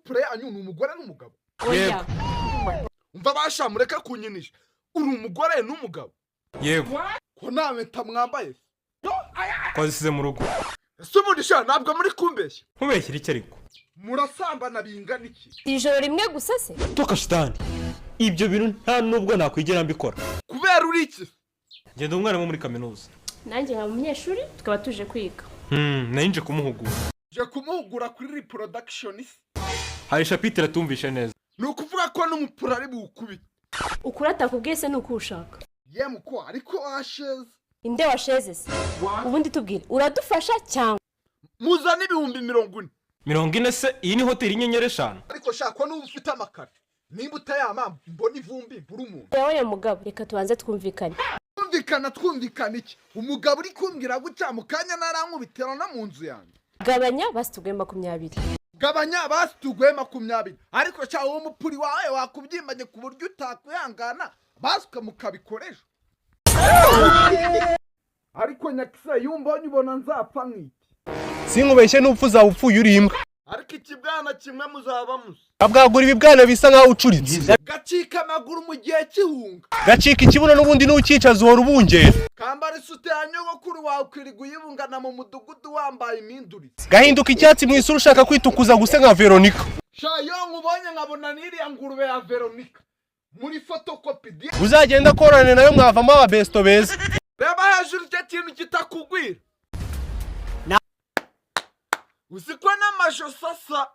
couple yanyu ni umugore n'umugabo. Yego. Umva basha mureka kunyinisha. Uri umugore n'umugabo. Yego. Ko nawe tamwambaye. Ko zisize mu rugo. Sumudisha ntabwo muri kumbeshya. Nkubeshyira iki ariko? Murasambana bingana iki? Ijoro rimwe gusa se? Toka shitani. Ibyo bintu nta nubwo nakwigera mbikora. Kubera uri iki? Ngenda umwana muri kaminuza. Nanjye nka munyeshuri tukaba tuje kwiga. Nayinje kumuhugura. Je kumuhugura kuri reproduction. Hari chapitre tumvishe neza. Nukuvuga ko n'umupura ari bukubita. Ukurata kubwese nuko ushaka. Yemuko ariko washeze. Inde washeze se? Ubundi tubwire uradufasha cyangwa muzana ibihumbi 40. 40 se iyi ni hoteli inyenyeri 5. Ariko shaka n'ubu ufite amakara. Nimba utayama mbona ivumbi buri umuntu. Yewe mugabo reka tubanze twumvikane. Twumvikana iki? Umugabo uri kumbwira guca mu kanya narankubitera na mu nzu yanjye. Gabanya basitugwe 20. Gabanya basitugwe 20. Ariko cyawo uwo mupuri wawe wakubyimbanye ku buryo utakwihangana basuka mukabikoresha. Ariko nyaxe yumbonye ubona nzapfa nk'iki. Sinkubeshye n'upfu za upfuye uri imbwa. Ariko ikibwana kimwe muzaba musa. Abwagura ibibwana bisa nkaho ucuritse. Gacika amaguru mu gihe cyihunga. Gacika ikibuno n'ubundi n'ukicaza uhora ubungera. Kambara isute ya nyogokuru wawe kwiriguye ibungana mu mudugudu wambaye imindurize. Gahinduka icyatsi mu isura ushaka kwitukuza guse nka Veronica. Shayo nkubonye nkabona niriya ngurube ya Veronica. Muri photocopy. Uzagenda korane nayo mwavamo ababesto beza. Reba hejuru cyo kintu kitakugwira. Usikwa n'amasho sasa.